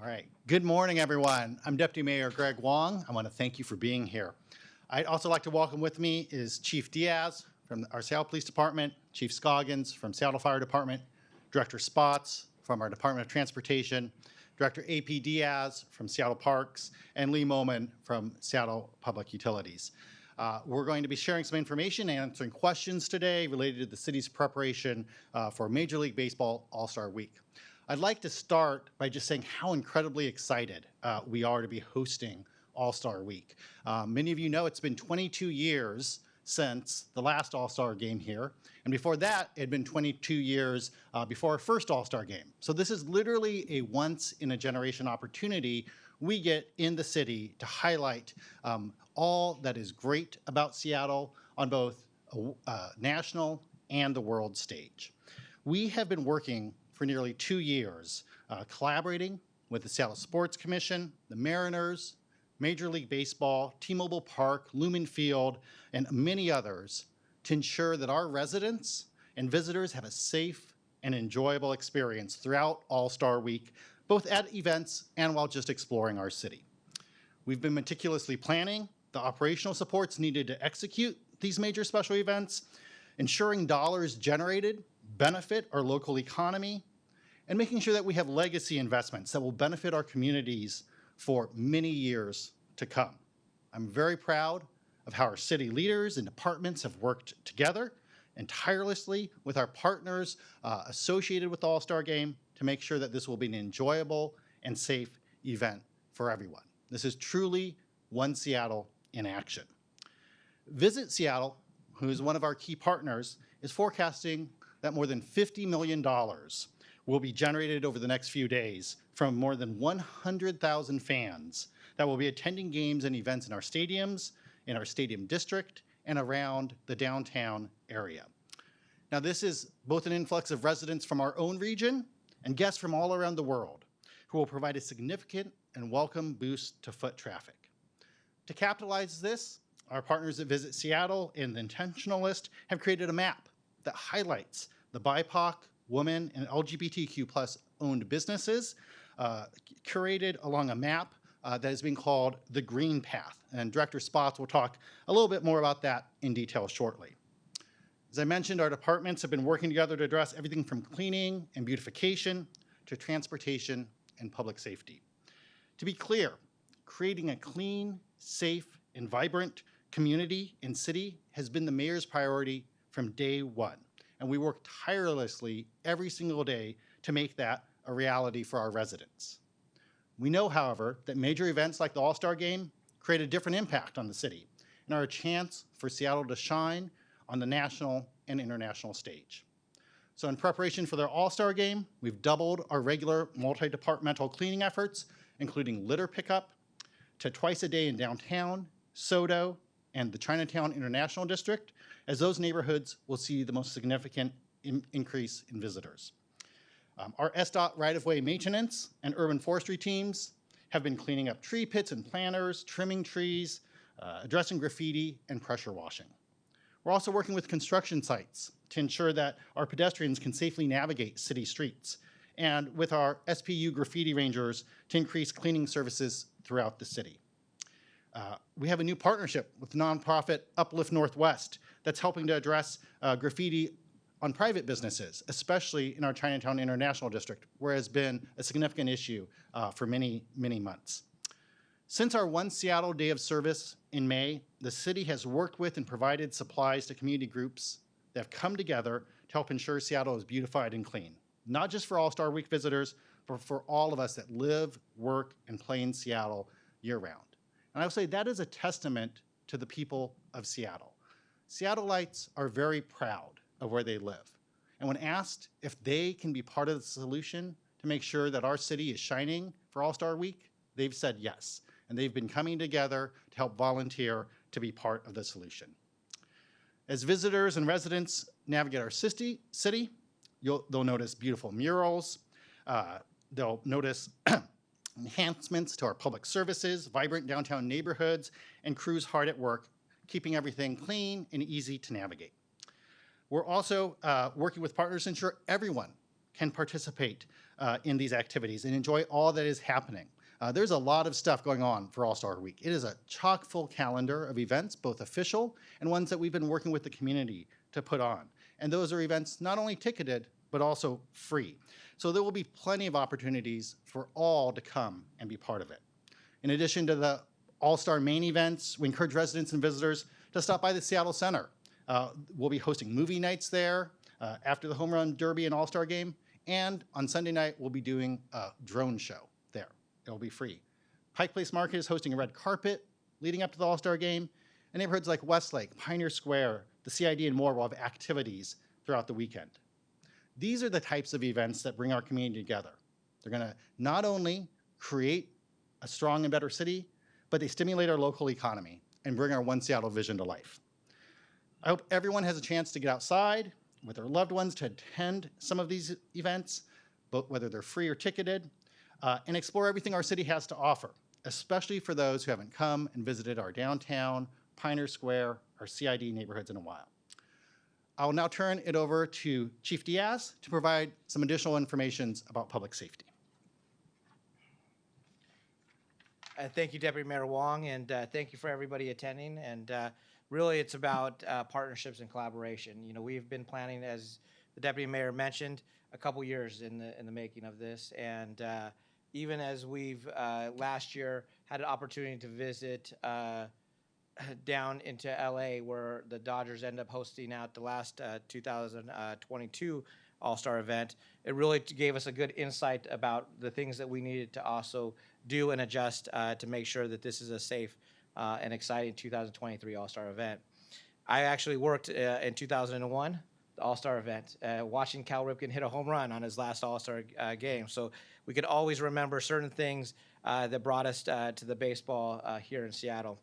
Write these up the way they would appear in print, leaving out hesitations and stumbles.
All right. Good morning, everyone. I'm Deputy Mayor Greg Wong. I want to thank you for being here. I'd also like to welcome with me is Chief Diaz from our Seattle Police Department, Chief Scoggins from Seattle Fire Department, Director Spots from our Department of Transportation, Director AP Diaz from Seattle Parks, and Lee Moman from Seattle Public Utilities. We're going to be sharing some information and answering questions today related to the city's preparation for Major League Baseball All-Star Week. I'd like to start by just saying how incredibly excited we are to be hosting All-Star Week. Many of you know it's been 22 years since the last All-Star game here, and before that, it had been 22 years before our first All-Star game. So this is literally a once-in-a-generation opportunity we get in the city to highlight all that is great about Seattle on both a national and the world stage. We have been working for nearly 2 years, collaborating with the Seattle Sports Commission, the Mariners, Major League Baseball, T-Mobile Park, Lumen Field, and many others to ensure that our residents and visitors have a safe and enjoyable experience throughout All-Star Week, both at events and while just exploring our city. We've been meticulously planning the operational supports needed to execute these major special events, ensuring dollars generated benefit our local economy, and making sure that we have legacy investments that will benefit our communities for many years to come. I'm very proud of how our city leaders and departments have worked together and tirelessly with our partners associated with the All-Star Game to make sure that this will be an enjoyable and safe event for everyone. This is truly One Seattle in action. Visit Seattle, who is one of our key partners, is forecasting that more than $50 million will be generated over the next few days from more than 100,000 fans that will be attending games and events in our stadiums, in our stadium district, and around the downtown area. Now, this is both an influx of residents from our own region and guests from all around the world who will provide a significant and welcome boost to foot traffic. To capitalize this, our partners at Visit Seattle and the Intentionalist have created a map that highlights the BIPOC, women, and LGBTQ+ owned businesses curated along a map that is being called the Green Path. And Director Spots will talk a little bit more about that in detail shortly. As I mentioned, our departments have been working together to address everything from cleaning and beautification to transportation and public safety. To be clear, creating a clean, safe, and vibrant community and city has been the mayor's priority from day one. And we work tirelessly every single day to make that a reality for our residents. We know, however, that major events like the All-Star Game create a different impact on the city and are a chance for Seattle to shine on the national and international stage. So in preparation for their All-Star Game, we've doubled our regular multi-departmental cleaning efforts, including litter pickup, to twice a day in downtown, SoDo, and the Chinatown International District, as those neighborhoods will see the most significant increase in visitors. Our SDOT right-of-way maintenance and urban forestry teams have been cleaning up tree pits and planters, trimming trees, addressing graffiti, and pressure washing. We're also working with construction sites to ensure that our pedestrians can safely navigate city streets, and with our SPU graffiti rangers to increase cleaning services throughout the city. We have a new partnership with nonprofit Uplift Northwest that's helping to address graffiti on private businesses, especially in our Chinatown International District, where it has been a significant issue for many, many months. Since our One Seattle Day of Service in May, the city has worked with and provided supplies to community groups that have come together to help ensure Seattle is beautified and clean, not just for All-Star Week visitors, but for all of us that live, work, and play in Seattle year-round. And I will say that is a testament to the people of Seattle. Seattleites are very proud of where they live. And when asked if they can be part of the solution to make sure that our city is shining for All-Star Week, they've said yes. And they've been coming together to help volunteer to be part of the solution. As visitors and residents navigate our city, they'll notice beautiful murals. They'll notice enhancements to our public services, vibrant downtown neighborhoods, and crews hard at work, keeping everything clean and easy to navigate. We're also working with partners to ensure everyone can participate in these activities and enjoy all that is happening. There's a lot of stuff going on for All-Star Week. It is a chock-full calendar of events, both official and ones that we've been working with the community to put on. And those are events not only ticketed, but also free. So there will be plenty of opportunities for all to come and be part of it. In addition to the All-Star main events, we encourage residents and visitors to stop by the Seattle Center. We'll be hosting movie nights there after the Home Run Derby and All-Star game. And on Sunday night, we'll be doing a drone show there. It'll be free. Pike Place Market is hosting a red carpet leading up to the All-Star game. And neighborhoods like Westlake, Pioneer Square, the CID, and more will have activities throughout the weekend. These are the types of events that bring our community together. They're going to not only create a strong and better city, but they stimulate our local economy and bring our One Seattle vision to life. I hope everyone has a chance to get outside with their loved ones to attend some of these events, but whether they're free or ticketed, and explore everything our city has to offer, especially for those who haven't come and visited our downtown, Pioneer Square, our CID neighborhoods in a while. I will now turn it over to Chief Diaz to provide some additional information about public safety. Thank you, Deputy Mayor Wong, and thank you for everybody attending. And really, it's about partnerships and collaboration. You know, we've been planning, as the Deputy Mayor mentioned, a couple years in the making of this. And even as we've last year had an opportunity to visit down into LA, where the Dodgers end up hosting out the last 2022 All-Star event, it really gave us a good insight about the things that we needed to also do and adjust to make sure that this is a safe and exciting 2023 All-Star event. I actually worked in 2001, the All-Star event, watching Cal Ripken hit a home run on his last All-Star game. So we could always remember certain things that brought us to the baseball here in Seattle.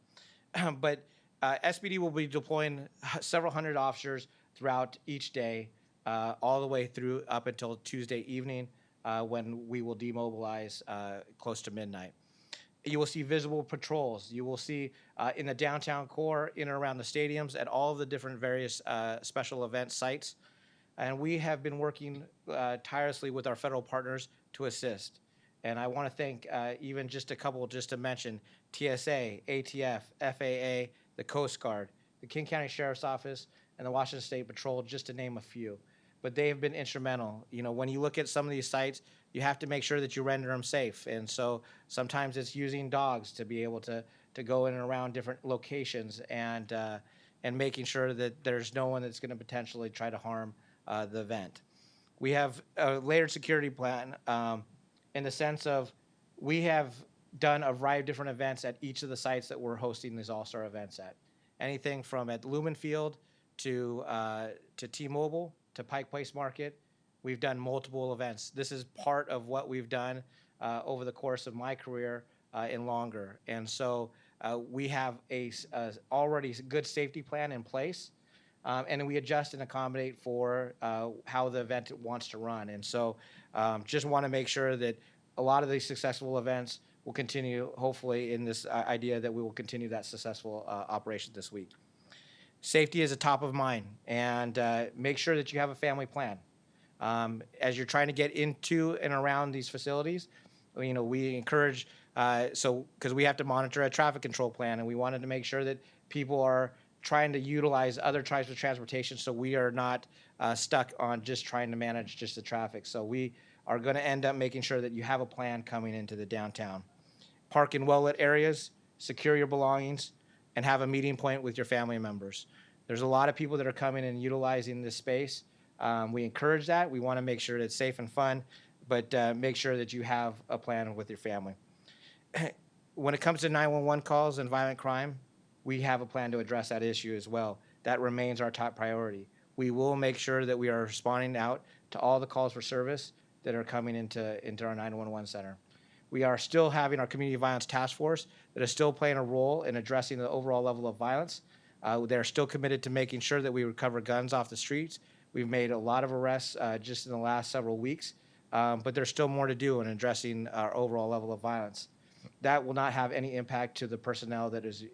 But SPD will be deploying several hundred officers throughout each day, all the way through up until Tuesday evening, when we will demobilize close to midnight. You will see visible patrols. You will see in the downtown core, in and around the stadiums, at all of the different various special event sites. And we have been working tirelessly with our federal partners to assist. And I want to thank even just a couple, just to mention, TSA, ATF, FAA, the Coast Guard, the King County Sheriff's Office, and the Washington State Patrol, just to name a few. But they have been instrumental. You know, when you look at some of these sites, you have to make sure that you render them safe. And so sometimes it's using dogs to be able to go in and around different locations and making sure that there's no one that's going to potentially try to harm the event. We have a layered security plan in the sense of we have done a variety of different events at each of the sites that we're hosting these All-Star events at. Anything from at Lumen Field to T-Mobile to Pike Place Market. We've done multiple events. This is part of what we've done over the course of my career and longer. And so we have a already good safety plan in place, and we adjust and accommodate for how the event wants to run. And so just want to make sure that a lot of these successful events will continue, hopefully, in this idea that we will continue that successful operation this week. Safety is a top of mind, and make sure that you have a family plan. As you're trying to get into and around these facilities, you know, we encourage, because we have to monitor a traffic control plan, and we wanted to make sure that people are trying to utilize other types of transportation, so we are not stuck on just trying to manage just the traffic. So we are going to end up making sure that you have a plan coming into the downtown. Park in well-lit areas, secure your belongings, and have a meeting point with your family members. There's a lot of people that are coming and utilizing this space. We encourage that. We want to make sure that it's safe and fun, but make sure that you have a plan with your family. When it comes to 911 calls and violent crime, we have a plan to address that issue as well. That remains our top priority. We will make sure that we are responding out to all the calls for service that are coming into our 911 center. We are still having our community violence task force that is still playing a role in addressing the overall level of violence. They're still committed to making sure that we recover guns off the streets. We've made a lot of arrests just in the last several weeks, but there's still more to do in addressing our overall level of violence. That will not have any impact to the personnel that is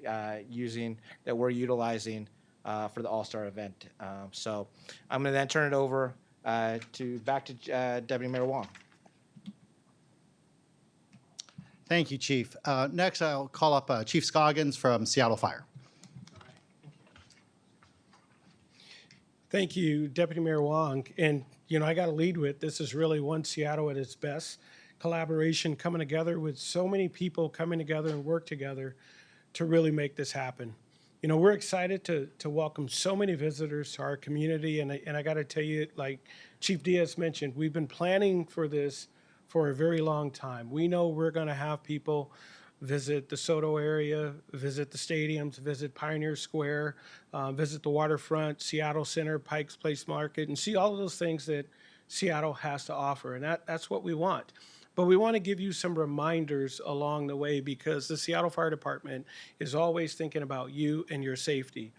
we're utilizing for the All-Star event. So I'm going to then turn it over Back to Deputy Mayor Wong. Thank you, Chief. Next, I'll call up Chief Scoggins from Seattle Fire. Thank you, Deputy Mayor Wong. And, I got to lead with this is really One Seattle at its best. Collaboration coming together with so many people coming together and work together to really make this happen. We're excited to welcome so many visitors to our community. And I got to tell you, like Chief Diaz mentioned, we've been planning for this for a very long time. We know we're going to have people visit the Soto area, visit the stadiums, visit Pioneer Square, visit the waterfront, Seattle Center, Pikes Place Market, and see all of those things that Seattle has to offer. And that's what we want. But we want to give you some reminders along the way because the Seattle Fire Department is always thinking about you and your safety.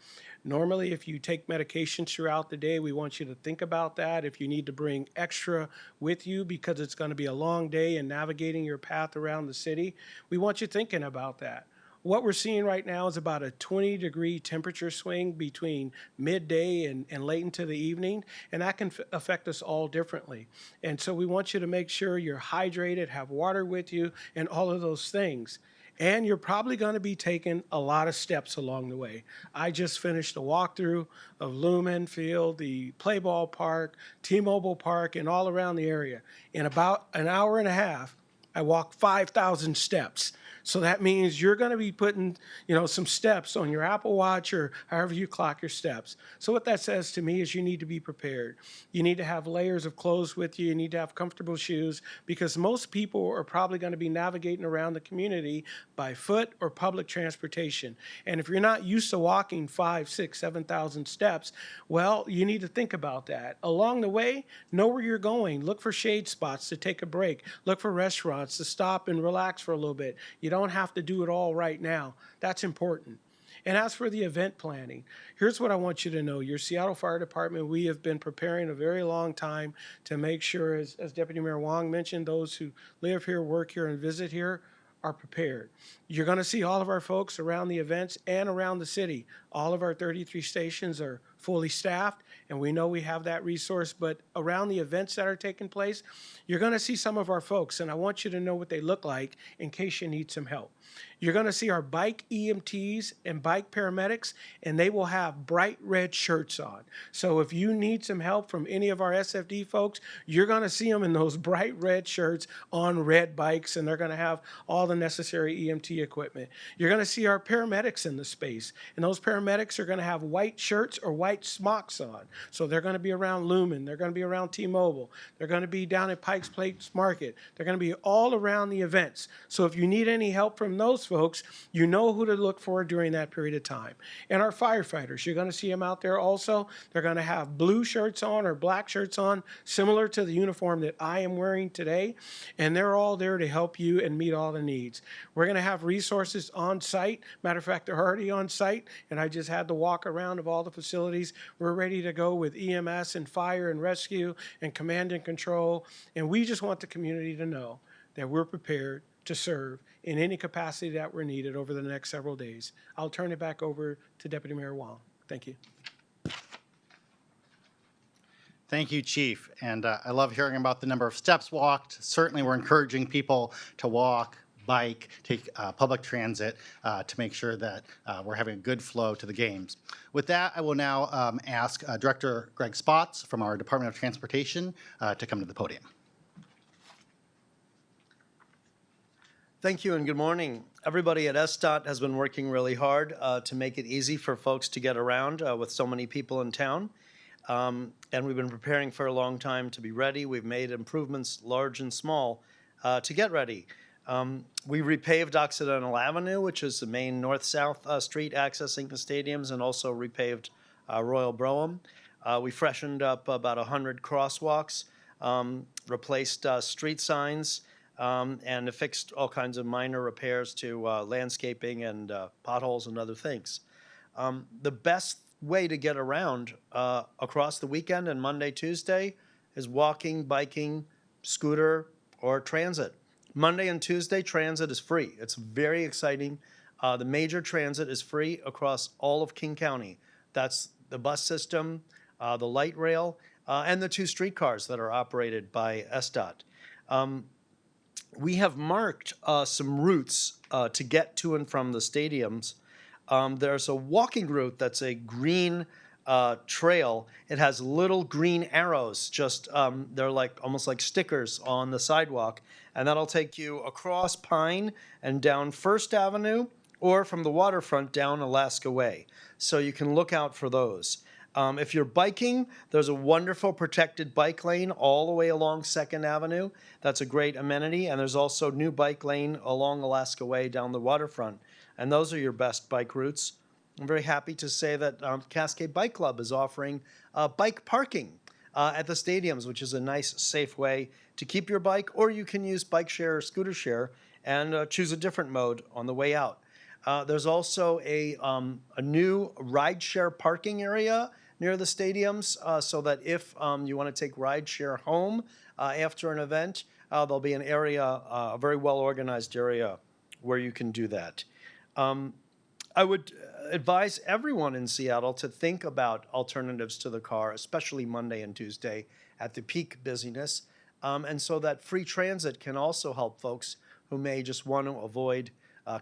Normally, if you take medications throughout the day, we want you to think about that. If you need to bring extra with you because it's going to be a long day and navigating your path around the city, we want you thinking about that. What we're seeing right now is about a 20-degree temperature swing between midday and late into the evening, and that can affect us all differently. And so we want you to make sure you're hydrated, have water with you, and all of those things. And you're probably going to be taking a lot of steps along the way. I just finished a walkthrough of Lumen Field, the Play Ball Park, T-Mobile Park, and all around the area. In about an hour and a half, I walked 5,000 steps. So that means you're going to be putting, some steps on your Apple Watch or however you clock your steps. So what that says to me is you need to be prepared. You need to have layers of clothes with you. You need to have comfortable shoes because most people are probably going to be navigating around the community by foot or public transportation. And if you're not used to walking 5, 6, 7,000 steps, well, you need to think about that. Along the way, know where you're going. Look for shade spots to take a break. Look for restaurants to stop and relax for a little bit. You don't have to do it all right now. That's important. And as for the event planning, here's what I want you to know. Your Seattle Fire Department, we have been preparing a very long time to make sure, as Deputy Mayor Wong mentioned, those who live here, work here, and visit here are prepared. You're going to see all of our folks around the events and around the city. All of our 33 stations are fully staffed, and we know we have that resource, but around the events that are taking place, you're going to see some of our folks, and I want you to know what they look like in case you need some help. You're going to see our bike EMTs and bike paramedics, and they will have bright red shirts on. So if you need some help from any of our SFD folks, you're going to see them in those bright red shirts on red bikes, and they're going to have all the necessary EMT equipment. You're going to see our paramedics in the space, and those paramedics are going to have white shirts or white smocks on. So they're going to be around Lumen. They're going to be around T-Mobile. They're going to be down at Pikes Place Market. They're going to be all around the events. So if you need any help from those folks, you know who to look for during that period of time. And our firefighters, you're going to see them out there also. They're going to have blue shirts on or black shirts on, similar to the uniform that I am wearing today. And they're all there to help you and meet all the needs. We're going to have resources on site. Matter of fact, they're already on site. And I just had the walk around of all the facilities. We're ready to go with EMS and fire and rescue and command and control. And we just want the community to know that we're prepared to serve in any capacity that we're needed over the next several days. I'll turn it back over to Deputy Mayor Wong. Thank you. Thank you, Chief. And I love hearing about the number of steps walked. Certainly, we're encouraging people to walk, bike, take public transit to make sure that we're having a good flow to the games. With that, I will now ask Director Greg Spotts from our Department of Transportation to come to the podium. Thank you and good morning. Everybody at SDOT has been working really hard to make it easy for folks to get around with so many people in town. And we've been preparing for a long time to be ready. We've made improvements large and small to get ready. We repaved Occidental Avenue, which is the main north-south street accessing the stadiums, and also repaved Royal Brougham. We freshened up about 100 crosswalks, replaced street signs, and fixed all kinds of minor repairs to landscaping and potholes and other things. The best way to get around across the weekend and Monday, Tuesday is walking, biking, scooter, or transit. Monday and Tuesday, transit is free. It's very exciting. The major transit is free across all of King County. That's the bus system, the light rail, and the 2 streetcars that are operated by SDOT. We have marked some routes to get to and from the stadiums. There's a walking route that's a green trail. It has little green arrows, they're like almost like stickers on the sidewalk, and that'll take you across Pine and down First Avenue, or from the waterfront down Alaska Way. So you can look out for those. If you're biking, there's a wonderful protected bike lane all the way along 2nd Avenue. That's a great amenity. And there's also new bike lane along Alaska Way down the waterfront. And those are your best bike routes. I'm very happy to say that Cascade Bike Club is offering bike parking at the stadiums, which is a nice, safe way to keep your bike, or you can use bike share or scooter share and choose a different mode on the way out. There's also a new rideshare parking area near the stadiums, so that if you want to take rideshare home after an event, there'll be an area, a very well-organized area where you can do that. I would advise everyone in Seattle to think about alternatives to the car, especially Monday and Tuesday at the peak busyness, and so that free transit can also help folks who may just want to avoid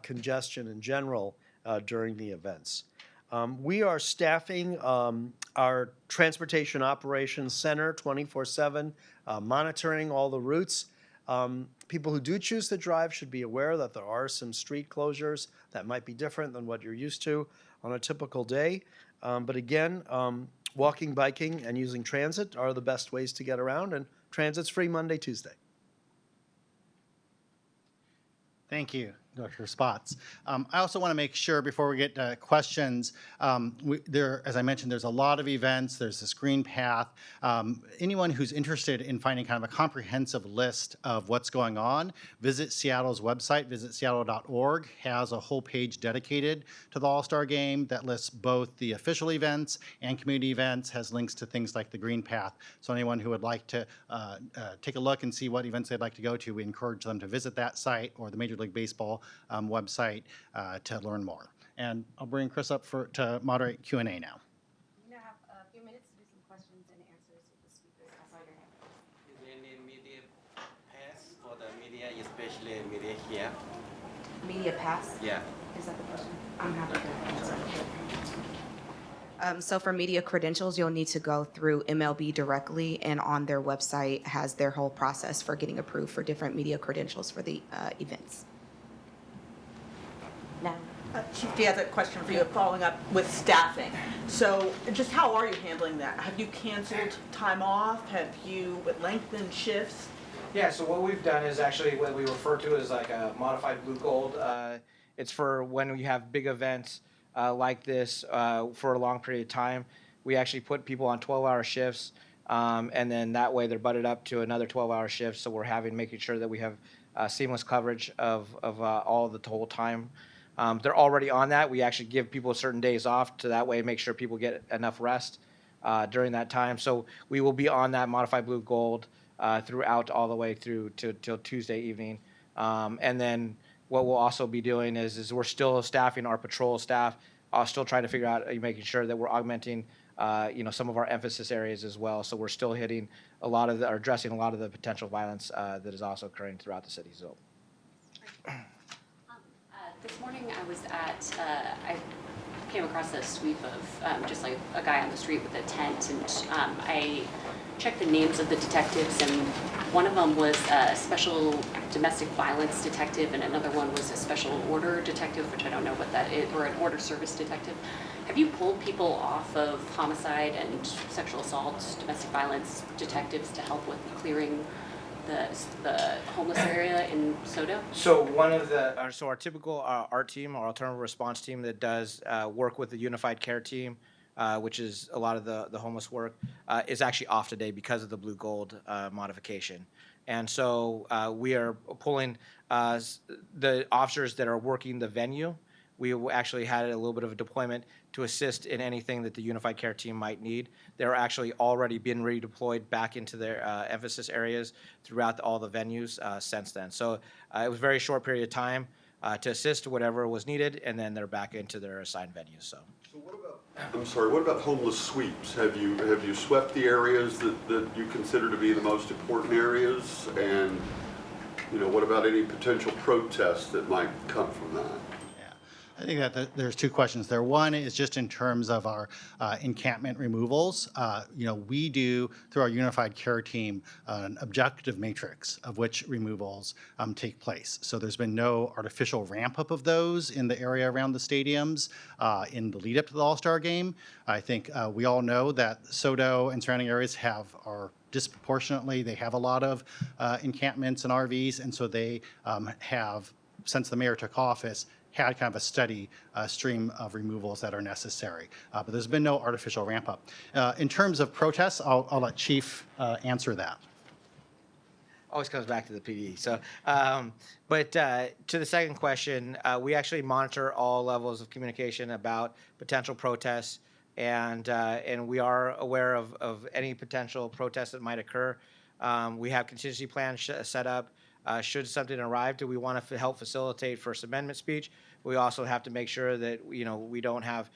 congestion in general during the events. We are staffing our Transportation Operations Center 24/7, monitoring all the routes. People who do choose to drive should be aware that there are some street closures that might be different than what you're used to on a typical day. But again, walking, biking, and using transit are the best ways to get around, and transit's free Monday, Tuesday. Thank you, Dr. Spots. I also want to make sure before we get to questions, as I mentioned, there's a lot of events. There's this green path. Anyone who's interested in finding kind of a comprehensive list of what's going on, visit Seattle's website, visitseattle.org, has a whole page dedicated to the All-Star Game that lists both the official events and community events, has links to things like the green path. So anyone who would like to take a look and see what events they'd like to go to, we encourage them to visit that site or the Major League Baseball website to learn more. And I'll bring Chris up to moderate Q&A now. We're going to have a few minutes to do some questions and answers with the speakers. I saw your hand. Is there any media pass for the media, especially media here? Media pass? Yeah. Is that the question? I'm happy to answer. So for media credentials, you'll need to go through MLB directly, and on their website has their whole process for getting approved for different media credentials for the events. Now. Chief D has a question for you, following up with staffing. So just how are you handling that? Have you canceled time off? Have you lengthened shifts? Yeah, so what we've done is actually what we refer to as like a modified blue gold. It's for when we have big events like this for a long period of time. We actually put people on 12-hour shifts, and then that way they're butted up to another 12-hour shift. So we're making sure that we have seamless coverage of all the whole time. They're already on that. We actually give people certain days off to that way make sure people get enough rest during that time. So we will be on that modified blue gold throughout all the way through till Tuesday evening. And then what we'll also be doing is we're still staffing our patrol staff, still trying to figure out making sure that we're augmenting some of our emphasis areas as well. So we're still hitting or addressing a lot of the potential violence that is also occurring throughout the city. So. This morning I was I came across a sweep of just like a guy on the street with a tent, and I checked the names of the detectives, and one of them was a special domestic violence detective, and another one was a special order detective, which I don't know what that is, or an order service detective. Have you pulled people off of homicide and sexual assault, domestic violence detectives to help with clearing the homeless area in SoDo? So one of our typical ART team, our alternative response team that does work with the unified care team, which is a lot of the homeless work, is actually off today because of the blue gold modification. And so we are pulling the officers that are working the venue. We actually had a little bit of a deployment to assist in anything that the unified care team might need. They're actually already been redeployed back into their emphasis areas throughout all the venues since then. So it was a very short period of time. to assist whatever was needed, and then they're back into their assigned venues. So. So what about, I'm sorry, what about homeless sweeps? Have you swept the areas that you consider to be the most important areas? And, you know, what about any potential protests that might come from that? I think that there's two questions there. One is just in terms of our encampment removals. We do, through our unified care team, an objective matrix of which removals take place. So there's been no artificial ramp up of those in the area around the stadiums in the lead up to the All-Star game. I think we all know that SoDo and surrounding areas are disproportionately, they have a lot of encampments and RVs, and so they have, since the mayor took office, had kind of a steady stream of removals that are necessary. But there's been no artificial ramp up. In terms of protests, I'll let Chief answer that. Always comes back to the PD. So, but to the second question, we actually monitor all levels of communication about potential protests, and we are aware of any potential protests that might occur. We have contingency plans set up. Should something arrive, do we want to help facilitate First Amendment speech? We also have to make sure that we don't have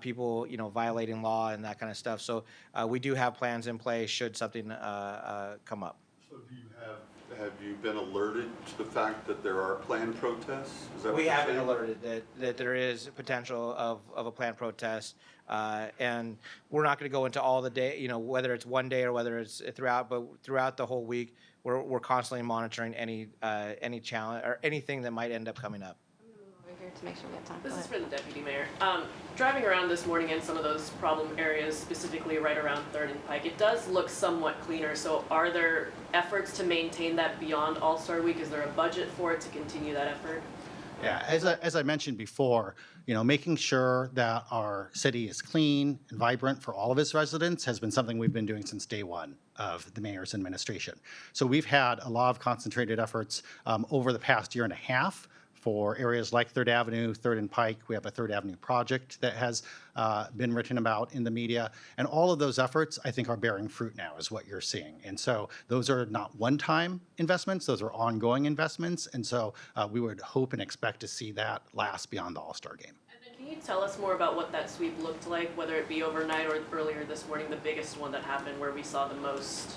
people violating law and that kind of stuff. So we do have plans in place should something come up. So have you been alerted to the fact that there are planned protests? Is that what We you're have been saying? alerted that there is potential of a planned protest, and we're not going to go into all the day, whether it's one day or whether it's throughout, but throughout the whole week, we're constantly monitoring any challenge or anything that might end up coming up. Over here to make sure we have time. This Go is ahead. for the deputy mayor. Driving around this morning in some of those problem areas, specifically right around 3rd and Pike, it does look somewhat cleaner. So are there efforts to maintain that beyond All-Star Week? Is there a budget for it to continue that effort? Yeah, as I mentioned before, making sure that our city is clean and vibrant for all of its residents has been something we've been doing since day one of the mayor's administration. So we've had a lot of concentrated efforts over the past year and a half for areas like 3rd Avenue, 3rd and Pike. We have a 3rd Avenue project that has been written about in the media. And all of those efforts, I think, are bearing fruit now, is what you're seeing. And so those are not one-time investments. Those are ongoing investments. And so we would hope and expect to see that last beyond the All-Star game. And then can you tell us more about what that sweep looked like, whether it be overnight or earlier this morning, the biggest one that happened where we saw the most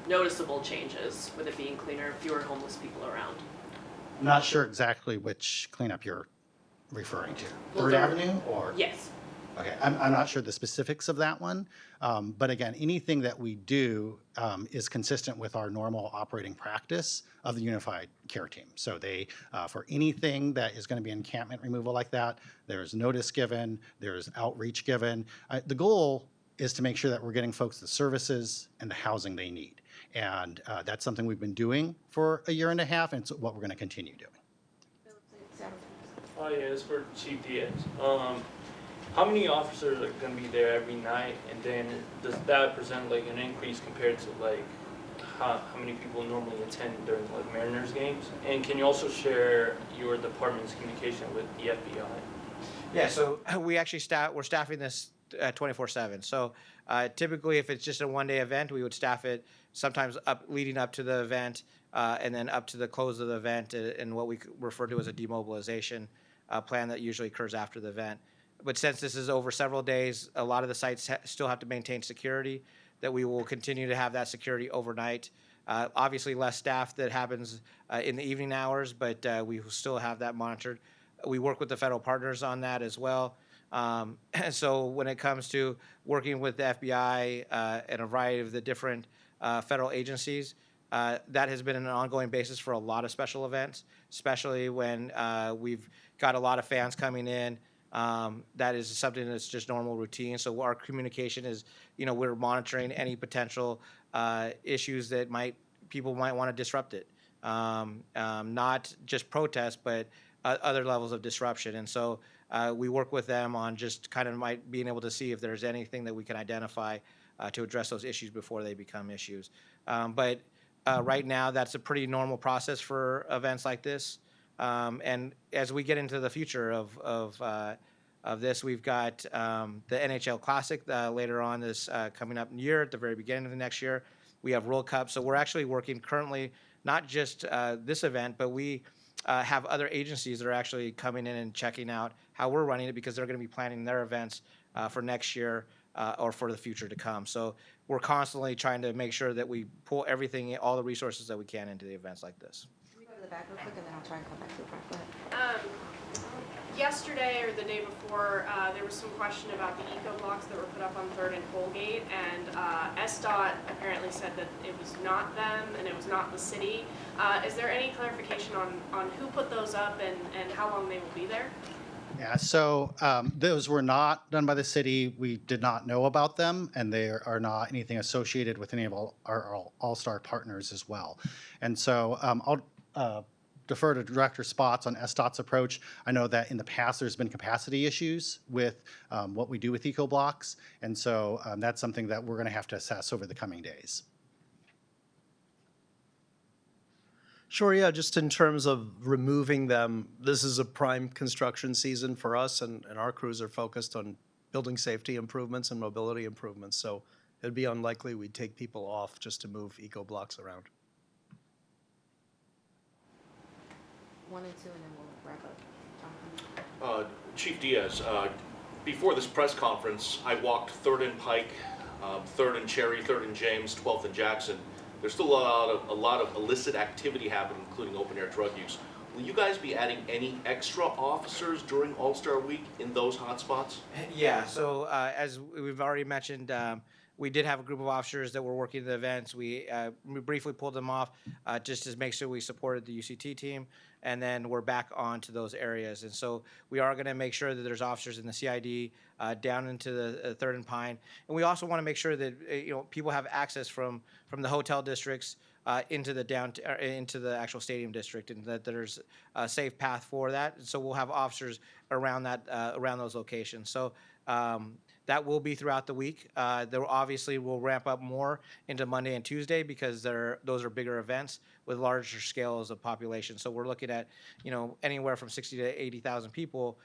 noticeable changes, with it being cleaner, fewer homeless people around? I'm not sure exactly which cleanup you're referring to. Well, 3rd there- Avenue or? Yes. Okay, I'm not sure the specifics of that one. But again, anything that we do is consistent with our normal operating practice of the unified care team. So they, for anything that is going to be encampment removal like that, there's notice given, there's outreach given. The goal is to make sure that we're getting folks the services and the housing they need. And that's something we've been doing for a year and a half, and it's what we're going to continue doing. Oh yeah, it's for Chief Diaz. How many officers are gonna be there every night, and then does that present like an increase compared to like how many people normally attend during like Mariners games? And can you also share your department's communication with the FBI? Yeah, so we actually we're staffing this 24/7. So typically, if it's just a one-day event, we would staff it sometimes leading up to the event, and then up to the close of the event, and what we refer to as a demobilization plan that usually occurs after the event. But since this is over several days, a lot of the sites still have to maintain security, that we will continue to have that security overnight. Obviously, less staff that happens in the evening hours, but we will still have that monitored. We work with the federal partners on that as well. So when it comes to working with the FBI and a variety of the different federal agencies, that has been an ongoing basis for a lot of special events, especially when we've got a lot of fans coming in. That is something that's just normal routine. So our communication is, we're monitoring any potential issues that people might want to disrupt it. Not just protests, but other levels of disruption. And so we work with them on just kind of being able to see if there's anything that we can identify to address those issues before they become issues. But right now, that's a pretty normal process for events like this. And as we get into the future of this, we've got the NHL Classic later on this coming up year at the very beginning of the next year. We have World Cup, so we're actually working currently not just this event, but we have other agencies that are actually coming in and checking out how we're running it, because they're going to be planning their events for next year or for the future to come. So we're constantly trying to make sure that we pull everything, all the resources that we can into the events like this. Can we go to the back real quick, and then I'll try and come back to the front? Go ahead. Yesterday or the day before, there was some question about the eco blocks that were put up on 3rd and Colgate, and SDOT apparently said that it was not them and it was not the city. Is there any clarification on who put those up and how long they will be there? Yeah, so those were not done by the city. We did not know about them, and they are not anything associated with any of our All-Star partners as well. And so I'll defer to Director Spots on SDOT's approach. I know that in the past there's been capacity issues with what we do with eco blocks, and so that's something that we're going to have to assess over the coming days. Sure, yeah, just in terms of removing them, this is a prime construction season for us, and our crews are focused on building safety improvements and mobility improvements, so it'd be unlikely we'd take people off just to move eco blocks around. 1 and 2, and then we'll wrap up. Jonathan? Chief Diaz, before this press conference, I walked 3rd and Pike, 3rd and Cherry, 3rd and James, 12th and Jackson. There's still a lot of illicit activity happening, including open air drug use. Will you guys be adding any extra officers during All-Star Week in those hotspots? Yeah, so as we've already mentioned, we did have a group of officers that were working the events. We briefly pulled them off just to make sure we supported the UCT team, and then we're back on to those areas. And so we are going to make sure that there's officers in the CID down into the 3rd and Pine, and we also want to make sure that people have access from the hotel districts into the actual stadium district, and that there's a safe path for that. And so we'll have officers around that around those locations. So. That will be throughout the week. There obviously will ramp up more into Monday and Tuesday, because those are bigger events with larger scales of population. So we're looking at anywhere from 60 to 80,000 people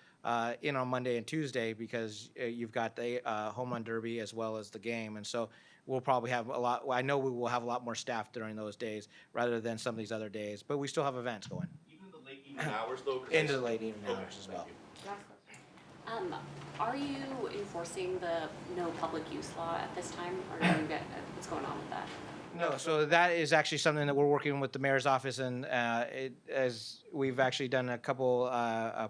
in on Monday and Tuesday, because you've got the home run derby as well as the game. And so we'll probably have a lot. I know we will have a lot more staff during those days rather than some of these other days. But we still have events going. Even the late evening hours, though? Into the late evening hours as well. Are you enforcing the no public use law at this time, or do you get what's going on with that? No, so that is actually something that we're working with the mayor's office, and as we've actually done a couple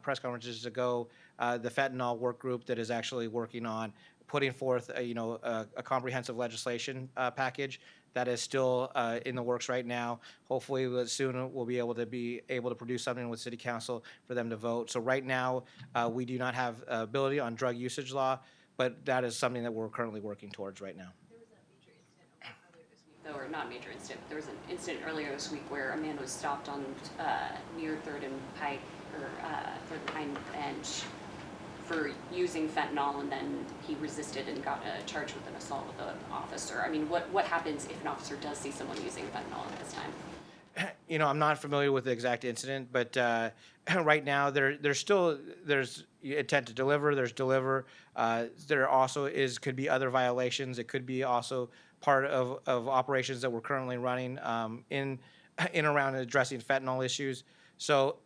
press conferences ago, the fentanyl work group that is actually working on putting forth a comprehensive legislation package that is still in the works right now. Hopefully soon we'll be able to produce something with City Council for them to vote. So right now we do not have ability on drug usage law, but that is something that we're currently working towards right now. There was a major incident earlier this week, or not major incident, but there was an incident earlier this week where a man was stopped on near 3rd and Pike, or 3rd and Pine, and for using fentanyl, and then he resisted and got charged with an assault with an officer. I mean, what happens if an officer does see someone using fentanyl at this time? I'm not familiar with the exact incident, but right now there's intent to deliver. There's deliver. There also could be other violations. It could be also part of operations that we're currently running in around addressing fentanyl issues. So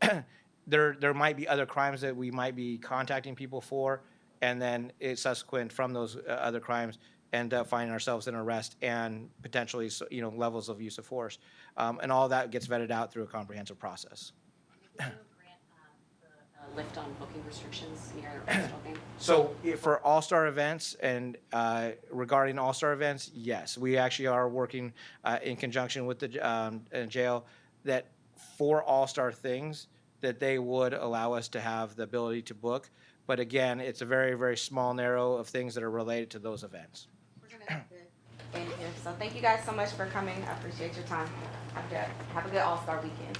there might be other crimes that we might be contacting people for, and then it's subsequent from those other crimes end up finding ourselves in arrest and potentially levels of use of force, and all that gets vetted out through a comprehensive process. Will you grant the lift on booking restrictions near the All-Star game? So for All-Star events and regarding All-Star events, yes, we actually are working in conjunction with the jail that for All-Star things that they would allow us to have the ability to book. But again, it's a very, very small narrow of things that are related to those events. We're going to have to end here. So thank you guys so much for coming. I appreciate your time. Have a good All-Star weekend.